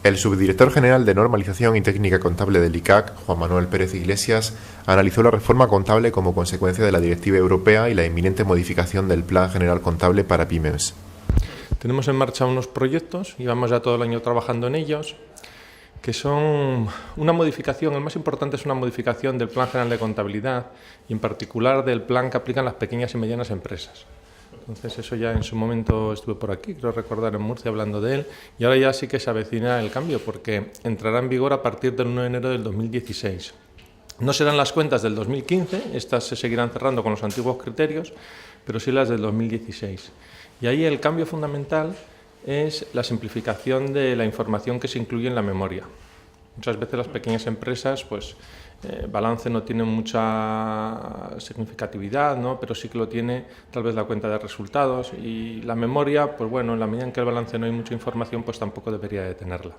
El subdirector general de Normalización y Técnica Contable del ICAC, Juan Manuel Pérez Iglesias, analizó la reforma contable como consecuencia de la Directiva Europea y la inminente modificación del Plan General Contable para pymes. Tenemos en marcha unos proyectos, llevamos ya todo el año trabajando en ellos, que son una modificación, el más importante es una modificación del Plan General de Contabilidad y en particular del plan que aplican las pequeñas y medianas empresas. Entonces eso ya en su momento estuve por aquí, creo recordar en Murcia hablando de él, y ahora ya sí que se avecina el cambio porque entrará en vigor a partir del 1 de enero del 2016. No serán las cuentas del 2015, estas se seguirán cerrando con los antiguos criterios, pero sí las del 2016. Y ahí el cambio fundamental es la simplificación de la información que se incluye en la memoria. Muchas veces las pequeñas empresas, balance no tiene mucha significatividad, ¿no? Pero sí que lo tiene tal vez la cuenta de resultados y la memoria, pues bueno, en la medida en que el balance no hay mucha información, pues tampoco debería de tenerla.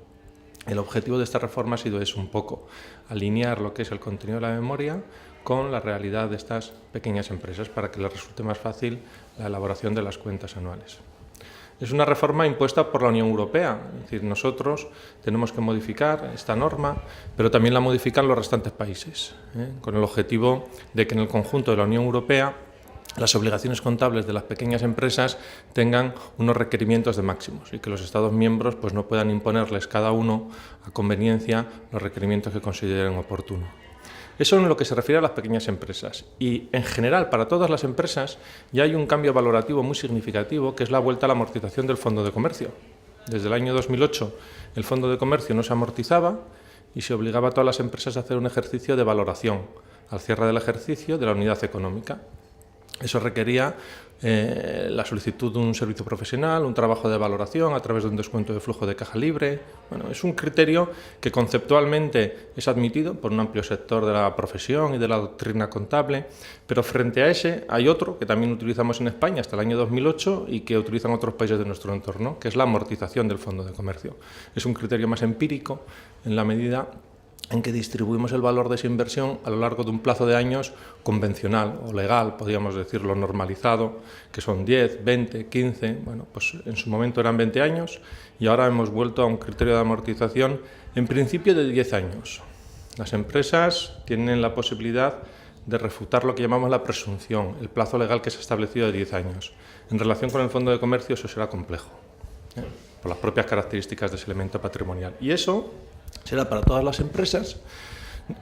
El objetivo de esta reforma ha sido eso, un poco, alinear lo que es el contenido de la memoria con la realidad de estas pequeñas empresas para que les resulte más fácil la elaboración de las cuentas anuales. Es una reforma impuesta por la Unión Europea, es decir, nosotros tenemos que modificar esta norma, pero también la modifican los restantes países, con el objetivo de que en el conjunto de la Unión Europea las obligaciones contables de las pequeñas empresas tengan unos requerimientos de máximos y que los Estados miembros pues, no puedan imponerles cada uno a conveniencia los requerimientos que consideren oportunos. Eso en lo que se refiere a las pequeñas empresas. Y en general, para todas las empresas, ya hay un cambio valorativo muy significativo, que es la vuelta a la amortización del Fondo de Comercio. Desde el año 2008, el Fondo de Comercio no se amortizaba y se obligaba a todas las empresas a hacer un ejercicio de valoración al cierre del ejercicio de la unidad económica. Eso requería la solicitud de un servicio profesional, un trabajo de valoración a través de un descuento de flujo de caja libre. Bueno, es un criterio que conceptualmente es admitido por un amplio sector de la profesión y de la doctrina contable, pero frente a ese hay otro que también utilizamos en España hasta el año 2008 y que utilizan otros países de nuestro entorno, que es la amortización del Fondo de Comercio. Es un criterio más empírico en la medida en que distribuimos el valor de esa inversión a lo largo de un plazo de años convencional o legal, podríamos decirlo normalizado, que son 10, 20, 15, bueno, pues en su momento eran 20 años y ahora hemos vuelto a un criterio de amortización en principio de 10 años. Las empresas tienen la posibilidad de refutar lo que llamamos la presunción, el plazo legal que se ha establecido de 10 años. En relación con el Fondo de Comercio eso será complejo, por las propias características de ese elemento patrimonial. Y eso será para todas las empresas.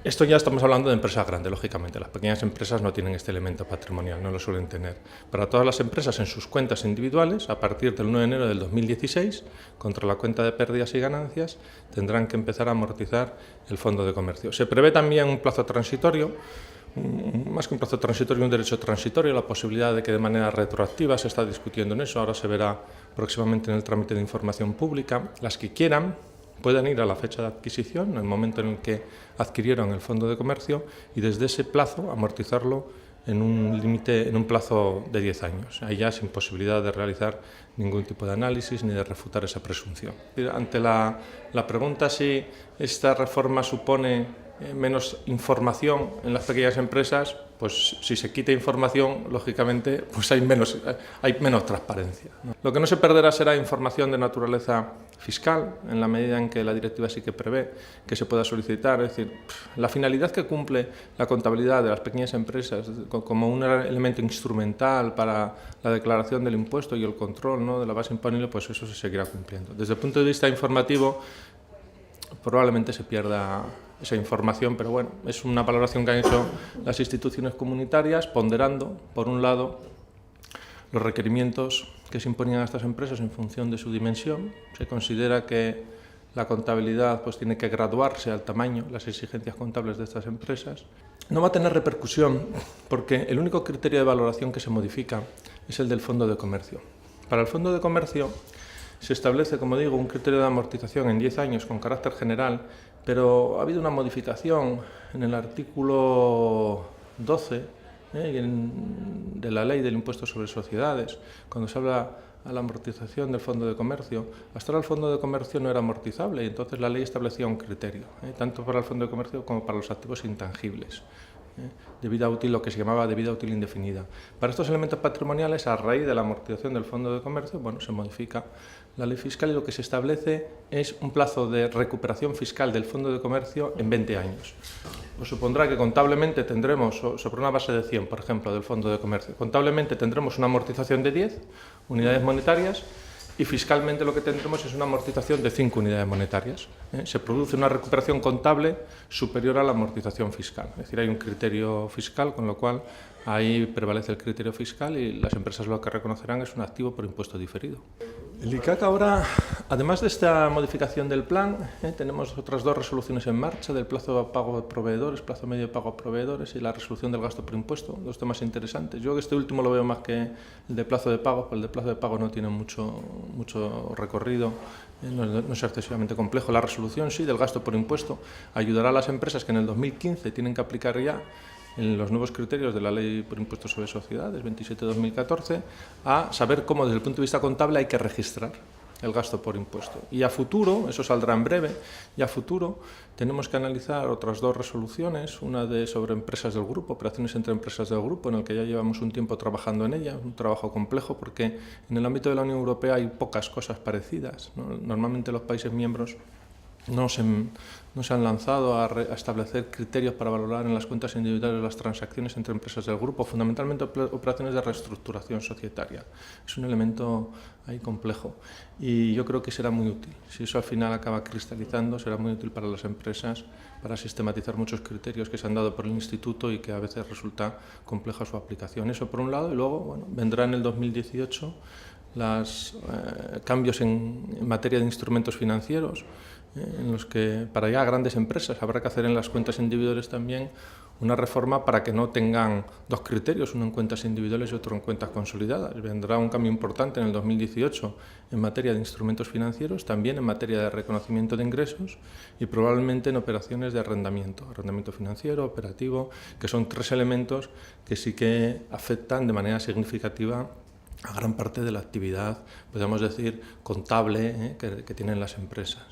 Esto ya estamos hablando de empresas grandes, lógicamente. Las pequeñas empresas no tienen este elemento patrimonial, no lo suelen tener. Para todas las empresas en sus cuentas individuales, a partir del 1 de enero del 2016, contra la cuenta de pérdidas y ganancias, tendrán que empezar a amortizar el Fondo de Comercio. Se prevé también un plazo transitorio, más que un plazo transitorio, un derecho transitorio, la posibilidad de que de manera retroactiva, se está discutiendo en eso, ahora se verá próximamente en el trámite de información pública, las que quieran puedan ir a la fecha de adquisición, en el momento en el que adquirieron el Fondo de Comercio, y desde ese plazo amortizarlo en un plazo de 10 años. Ahí ya sin posibilidad de realizar ningún tipo de análisis ni de refutar esa presunción. Ante la pregunta si esta reforma supone menos información en las pequeñas empresas, pues si se quita información, lógicamente, pues hay menos transparencia, ¿no? Lo que no se perderá será información de naturaleza fiscal, en la medida en que la directiva sí que prevé que se pueda solicitar. Es decir, la finalidad que cumple la contabilidad de las pequeñas empresas como un elemento instrumental para la declaración del impuesto y el control, ¿no?, de la base imponible, pues eso se seguirá cumpliendo. Desde el punto de vista informativo, probablemente se pierda esa información, pero bueno, es una valoración que han hecho las instituciones comunitarias, ponderando, por un lado, los requerimientos que se imponían a estas empresas en función de su dimensión. Se considera que la contabilidad pues, tiene que graduarse al tamaño, las exigencias contables de estas empresas. No va a tener repercusión porque el único criterio de valoración que se modifica es el del Fondo de Comercio. Para el Fondo de Comercio se establece, como digo, un criterio de amortización en 10 años con carácter general, pero ha habido una modificación en el artículo 12 de la Ley del Impuesto sobre Sociedades, cuando se habla a la amortización del Fondo de Comercio. Hasta ahora el Fondo de Comercio no era amortizable y entonces la ley establecía un criterio, tanto para el Fondo de Comercio como para los activos intangibles. de vida útil, lo que se llamaba de vida útil indefinida. Para estos elementos patrimoniales, a raíz de la amortización del Fondo de Comercio, bueno, se modifica la ley fiscal y lo que se establece es un plazo de recuperación fiscal del Fondo de Comercio en 20 años. Os supondrá que contablemente tendremos, sobre una base de 100, por ejemplo, del Fondo de Comercio, contablemente tendremos una amortización de 10 unidades monetarias y fiscalmente lo que tendremos es una amortización de 5 unidades monetarias. Se produce una recuperación contable superior a la amortización fiscal. Es decir, hay un criterio fiscal, con lo cual ahí prevalece el criterio fiscal y las empresas lo que reconocerán es un activo por impuesto diferido. El ICAC ahora, además de esta modificación del plan, tenemos otras 2 resoluciones en marcha, del plazo de pago de proveedores, plazo medio de pago a proveedores y la resolución del gasto por impuesto, 2 temas interesantes. Yo este último lo veo más que el de plazo de pago, porque el de plazo de pago no tiene mucho recorrido, no es excesivamente complejo. La resolución sí del gasto por impuesto ayudará a las empresas que en el 2015 tienen que aplicar ya en los nuevos criterios de la Ley por Impuestos sobre Sociedades, 27/2014, a saber cómo desde el punto de vista contable hay que registrar el gasto por impuesto. Y a futuro, eso saldrá en breve, y a futuro tenemos que analizar otras 2 resoluciones, una sobre empresas del grupo, operaciones entre empresas del grupo, en el que ya llevamos un tiempo trabajando en ella, un trabajo complejo porque en el ámbito de la Unión Europea hay pocas cosas parecidas, ¿no? Normalmente los países miembros no se han lanzado a establecer criterios para valorar en las cuentas individuales las transacciones entre empresas del grupo, fundamentalmente operaciones de reestructuración societaria. Es un elemento ahí complejo y yo creo que será muy útil. Si eso al final acaba cristalizando, será muy útil para las empresas para sistematizar muchos criterios que se han dado por el Instituto y que a veces resulta compleja su aplicación. Eso por un lado, y luego bueno, vendrá en el 2018 los cambios en materia de instrumentos financieros, en los que para ya grandes empresas habrá que hacer en las cuentas individuales también una reforma para que no tengan 2 criterios, uno en cuentas individuales y otro en cuentas consolidadas. Vendrá un cambio importante en el 2018 en materia de instrumentos financieros, también en materia de reconocimiento de ingresos y probablemente en operaciones de arrendamiento financiero, operativo, que son 3 elementos que sí que afectan de manera significativa a gran parte de la actividad, podemos decir, contable que tienen las empresas.